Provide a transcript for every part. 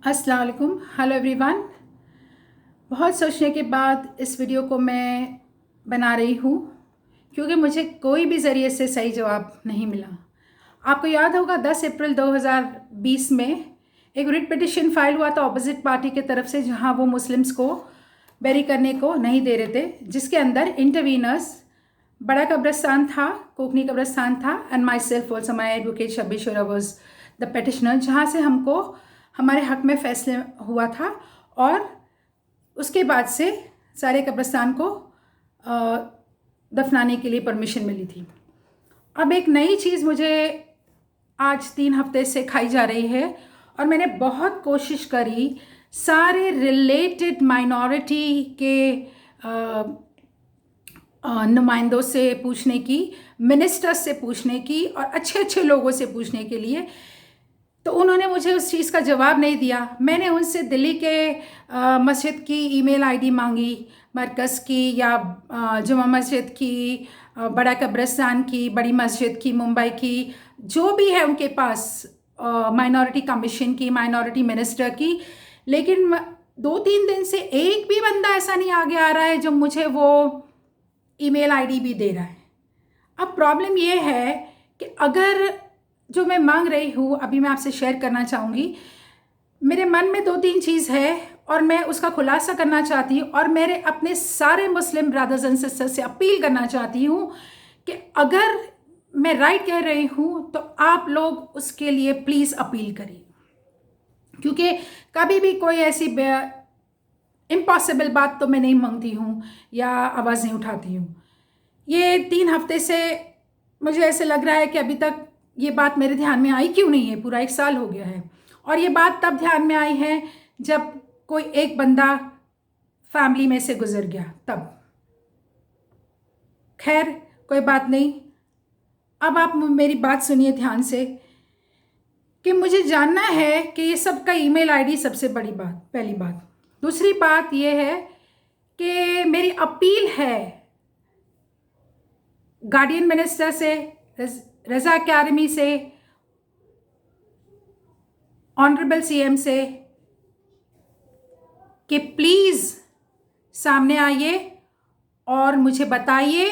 अस्सलाम वालेकुम। Hello everyone. बहुत सोचने के बाद इस वीडियो को मैं बना रही हूँ क्योंकि मुझे कोई भी ज़रिए से सही जवाब नहीं मिला। आपको याद होगा 10 अप्रैल 2020 में एक रिट पिटिशन फाइल हुआ था ऑपोजिट पार्टी की तरफ से, जहाँ वो मुस्लिम्स को बेरी करने को नहीं दे रहे थे, जिसके अंदर इंटरवीनर्स बड़ा कब्रिस्तान था, कोकनी कब्रिस्तान था, and myself also my advocate Shabbir Shura was the petitioner, जहाँ से हमको हमारे हक में फैसले हुआ था और उसके बाद से सारे कब्रिस्तान को दफनाने के लिए परमिशन मिली थी। अब एक नई चीज़ मुझे आज 3 हफ्ते से खाई जा रही है और मैंने बहुत कोशिश करी सारे रिलेटेड माइनॉरिटी के नुमाइंदों से पूछने की, मिनिस्टर्स से पूछने की और अच्छे अच्छे लोगों से पूछने के लिए, तो उन्होंने मुझे उस चीज़ का जवाब नहीं दिया। मैंने उनसे दिल्ली के मस्जिद की ईमेल आईडी मांगी, मरकज़ की या जुमा मस्जिद की, बड़ा कब्रिस्तान की, बड़ी मस्जिद की, मुंबई की, जो भी है उनके पास, माइनॉरिटी कमीशन की, माइनॉरिटी मिनिस्टर की, लेकिन 2-3 दिन से एक भी बंदा ऐसा नहीं आगे आ रहा है जो मुझे वो ईमेल आईडी भी दे रहा है। अब प्रॉब्लम ये है कि अगर जो मैं मांग रही हूँ अभी मैं आपसे शेयर करना चाहूँगी, मेरे मन में 2-3 चीज़ है और मैं उसका खुलासा करना चाहती हूँ और मेरे अपने सारे मुस्लिम ब्रदर्स एंड सिस्टर्स से अपील करना चाहती हूँ कि अगर मैं राइट कह रही हूँ तो आप लोग उसके लिए प्लीज़ अपील करिए, क्योंकि कभी भी कोई ऐसी इम्पॉसिबल बात तो मैं नहीं मांगती हूँ या आवाज़ नहीं उठाती हूँ। ये 3 हफ्ते से मुझे ऐसे लग रहा है कि अभी तक ये बात मेरे ध्यान में आई क्यों नहीं है। पूरा 1 साल हो गया है और ये बात तब ध्यान में आई है जब कोई एक बंदा फैमिली में से गुजर गया तब। खैर कोई बात नहीं, अब आप मेरी बात सुनिए ध्यान से कि मुझे जानना है कि ये सब का ईमेल आईडी सबसे बड़ी बात, पहली बात। दूसरी बात ये है कि मेरी अपील है गार्डियन मिनिस्टर से, रज़ा अकादमी से, ऑनरेबल सीएम से कि प्लीज़ सामने आइए और मुझे बताइए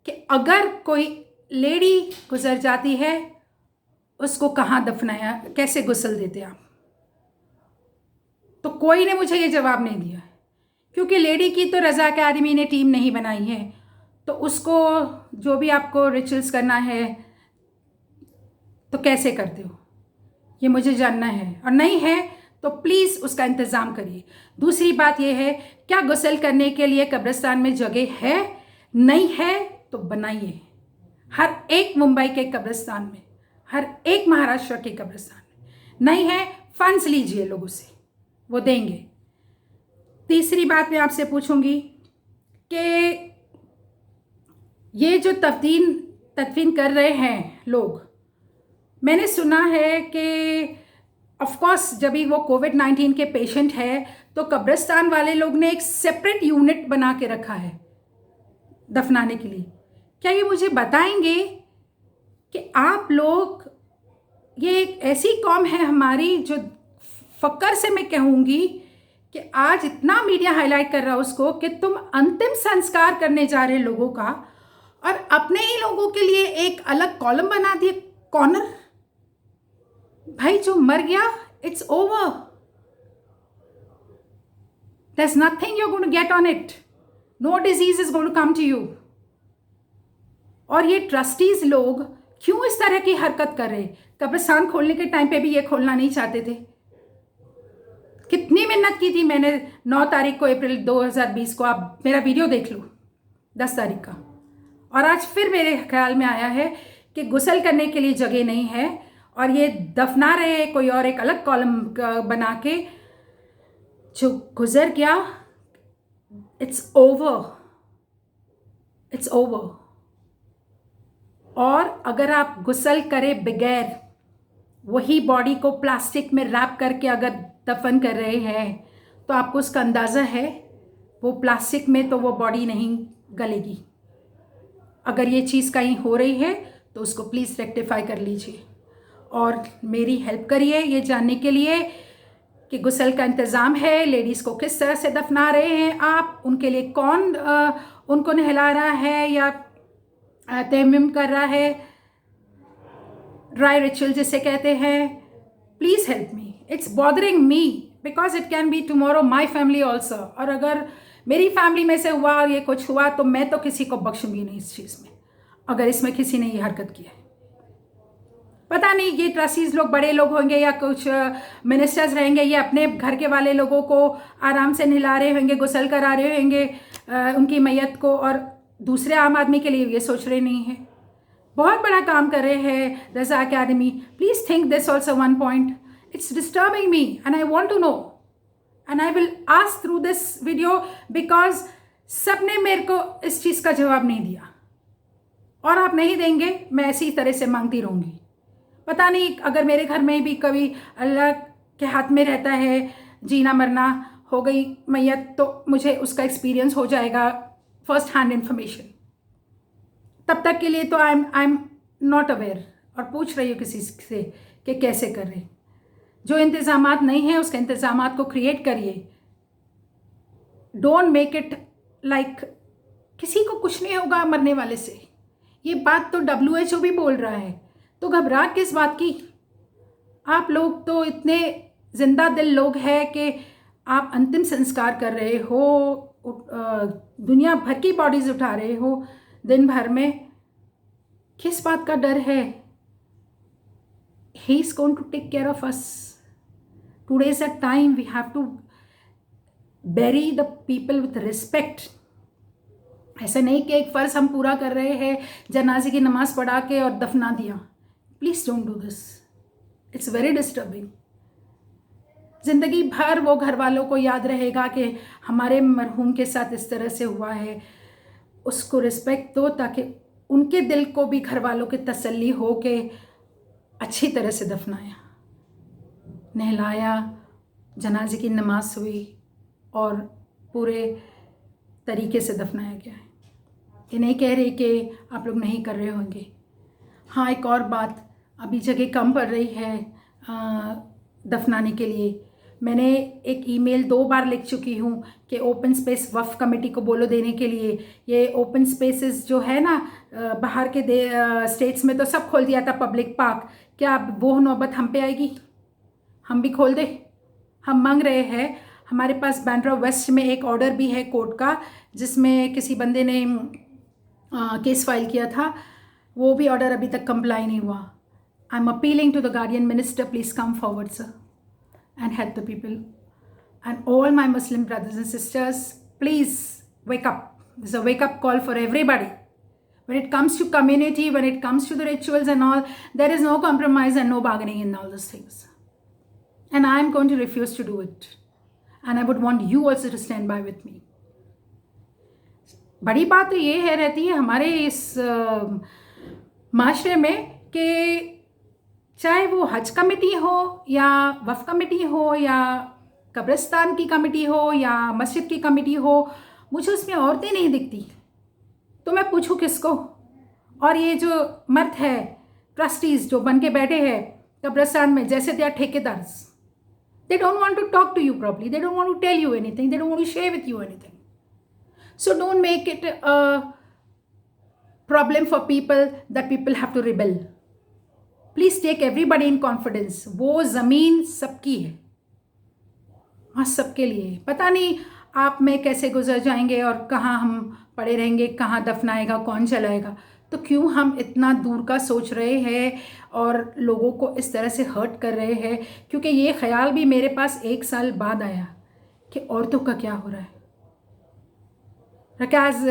कि अगर कोई लेडी गुजर जाती है उसको कहाँ दफनाया, कैसे गुस्ल देते आप। तो कोई ने मुझे ये जवाब नहीं दिया, क्योंकि लेडी की तो रज़ा अकादमी ने टीम नहीं बनाई है, तो उसको जो भी आपको रिचुअल्स करना है तो कैसे करते हो ये मुझे जानना है, और नहीं है तो प्लीज़ उसका इंतज़ाम करिए। दूसरी बात यह है, क्या गुस्ल करने के लिए कब्रिस्तान में जगह है? नहीं है तो बनाइए। हर एक मुंबई के कब्रिस्तान में, हर एक महाराष्ट्र के कब्रिस्तान में। नहीं है, फंड्स लीजिए लोगों से, वो देंगे। तीसरी बात मैं आपसे पूछूंगी कि ये जो तदफीन कर रहे हैं लोग, मैंने सुना है कि ऑफकोर्स जब भी वो कोविड-19 के पेशेंट है तो कब्रिस्तान वाले लोग ने एक सेपरेट यूनिट बना के रखा है दफनाने के लिए। क्या ये मुझे बताएंगे कि आप लोग, ये एक ऐसी कौम है हमारी जो फ़क्र से मैं कहूँगी कि आज इतना मीडिया हाईलाइट कर रहा है उसको कि तुम अंतिम संस्कार करने जा रहे लोगों का और अपने ही लोगों के लिए एक अलग कॉलम बना दिए, कॉर्नर। भाई जो मर गया, it's over, there's nothing you're going to get on it, no disease is going to come to you। और ये ट्रस्टीज लोग क्यों इस तरह की हरकत कर रहे? कब्रिस्तान खोलने के टाइम पे भी ये खोलना नहीं चाहते थे। कितनी मेहनत की थी मैंने 9 तारीख को अप्रैल 2020 को, आप मेरा वीडियो देख लो 10 तारीख का, और आज फिर मेरे ख्याल में आया है कि गुस्ल करने के लिए जगह नहीं है और ये दफना रहे कोई और एक अलग कॉलम बना के। जो गुजर गया, इट्स ओवर, इट्स ओवर। और अगर आप गुस्ल करे बगैर वही बॉडी को प्लास्टिक में रैप करके अगर दफन कर रहे हैं तो आपको उसका अंदाज़ा है वो प्लास्टिक में तो वो बॉडी नहीं गलेगी। अगर ये चीज़ कहीं हो रही है तो उसको प्लीज़ रेक्टिफाई कर लीजिए और मेरी हेल्प करिए ये जानने के लिए कि गुस्ल का इंतज़ाम है, लेडीज़ को किस तरह से दफना रहे हैं आप, उनके लिए कौन उनको नहला रहा है या तयम्मुम कर रहा है, ड्राई रिचुअल जिसे कहते हैं। Please help me, it's bothering me because it can be tomorrow my family also. और अगर मेरी फैमिली में से हुआ और ये कुछ हुआ तो मैं तो किसी को बख्शूंगी नहीं इस चीज़ में, अगर इसमें किसी ने ये हरकत की है। पता नहीं ये ट्रस्टीज लोग बड़े लोग होंगे या कुछ मिनिस्टर्स रहेंगे, ये अपने घर के वाले लोगों को आराम से नहला रहे होंगे, गुस्ल करा रहे होंगे उनकी मैयत को, और दूसरे आम आदमी के लिए ये सोच रहे नहीं है। बहुत बड़ा काम कर रहे हैं Raza Academy. Please think this also one point, it's disturbing me and I want to know and I will ask through this video because सबने मेरे को इस चीज़ का जवाब नहीं दिया, और आप नहीं देंगे, मैं ऐसी तरह से मांगती रहूँगी। पता नहीं अगर मेरे घर में भी कभी अल्लाह के हाथ में रहता है, जीना मरना हो गई मैयत, तो मुझे उसका एक्सपीरियंस हो जाएगा, फर्स्ट हैंड इंफॉर्मेशन। तब तक के लिए तो आई एम नॉट अवेयर, और पूछ रही हूँ किसी से कि कैसे कर रहे। जो इंतज़ामात नहीं हैं उसके इंतज़ामात को क्रिएट करिए। डोंट मेक इट लाइक किसी को कुछ नहीं होगा मरने वाले से। ये बात तो WHO भी बोल रहा है, तो घबराहट किस बात की। आप लोग तो इतने जिंदा दिल लोग हैं कि आप अंतिम संस्कार कर रहे हो, दुनिया भर की बॉडीज उठा रहे हो दिन भर में। किस बात का डर है? He is going to take care of us. Today is a time we have to bury the people with respect। ऐसा नहीं कि एक फ़र्ज़ हम पूरा कर रहे हैं, जनाजे की नमाज़ पढ़ा के और दफना दिया। Please don't do this, it's very disturbing. ज़िंदगी भर वो घर वालों को याद रहेगा कि हमारे मरहूम के साथ इस तरह से हुआ है। उसको रिस्पेक्ट दो ताकि उनके दिल को भी घर वालों की तसल्ली हो कि अच्छी तरह से दफनाया, नहलाया, जनाजे की नमाज हुई और पूरे तरीके से दफनाया गया है। ये नहीं कह रही कि आप लोग नहीं कर रहे होंगे। हाँ, एक और बात, अभी जगह कम पड़ रही है दफनाने के लिए। मैंने एक ईमेल 2 बार लिख चुकी हूँ कि ओपन स्पेस वफ़ कमेटी को बोलो देने के लिए। ये ओपन स्पेसेस जो है ना, बाहर के स्टेट्स में तो सब खोल दिया था पब्लिक पार्क, क्या अब वो नौबत हम पे आएगी? हम भी खोल दें? हम मांग रहे हैं। हमारे पास बांद्रा वेस्ट में एक ऑर्डर भी है कोर्ट का, जिसमें किसी बंदे ने केस फाइल किया था, वो भी ऑर्डर अभी तक कंप्लाई नहीं हुआ। I am appealing to the guardian minister, please come forward sir and help the people, and all my Muslim brothers and sisters, please wake up. This is a wake up call for everybody. When it comes to community, when it comes to the rituals and all, there is no compromise and no bargaining in all those things, and I am going to refuse to do it, and I would want you also to stand by with me. बड़ी बात तो ये है रहती है हमारे इस माशरे में कि चाहे वो हज कमेटी हो या वफ़ कमेटी हो या कब्रिस्तान की कमेटी हो या मस्जिद की कमेटी हो, मुझे उसमें औरतें नहीं दिखती, तो मैं पूछूं किसको? और ये जो मर्द है ट्रस्टीज़ जो बन के बैठे हैं कब्रिस्तान में, जैसे दे आर ठेकेदार्स, they don't want to talk to you properly, they don't want to tell you anything, they don't want to share with you anything. So don't make it a problem for people that people have to rebel. Please take everybody in confidence. वो ज़मीन सबकी है, वहाँ सबके लिए। पता नहीं आप में कैसे गुजर जाएंगे और कहाँ हम पड़े रहेंगे, कहाँ दफनाएगा, कौन चलाएगा। तो क्यों हम इतना दूर का सोच रहे हैं और लोगों को इस तरह से हर्ट कर रहे हैं? क्योंकि ये ख्याल भी मेरे पास 1 साल बाद आया कि औरतों का क्या हो रहा है।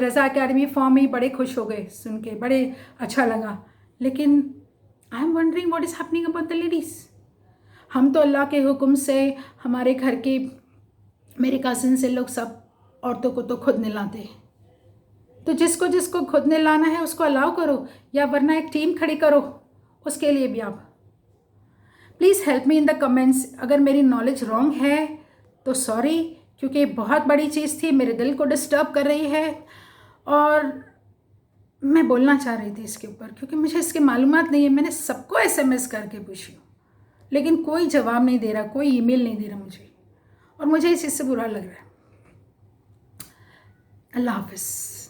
रज़ा अकेडमी फॉर्म में बड़े खुश हो गए सुन के, बड़े अच्छा लगा, लेकिन I am wondering what is happening about the ladies. हम तो अल्लाह के हुक्म से हमारे घर के मेरे कज़न से लोग सब औरतों को तो खुद नहलाते हैं, तो जिसको जिसको खुद नहलाना है उसको अलाउ करो, या वरना एक टीम खड़ी करो उसके लिए भी आप। Please help me in the comments. अगर मेरी नॉलेज रॉन्ग है तो सॉरी, क्योंकि बहुत बड़ी चीज़ थी, मेरे दिल को डिस्टर्ब कर रही है और मैं बोलना चाह रही थी इसके ऊपर, क्योंकि मुझे इसके मालूमात नहीं है। मैंने सबको SMS करके पूछी, लेकिन कोई जवाब नहीं दे रहा, कोई ईमेल नहीं दे रहा मुझे, और मुझे इस चीज़ से बुरा लग रहा है। अल्लाह हाफ़िज़।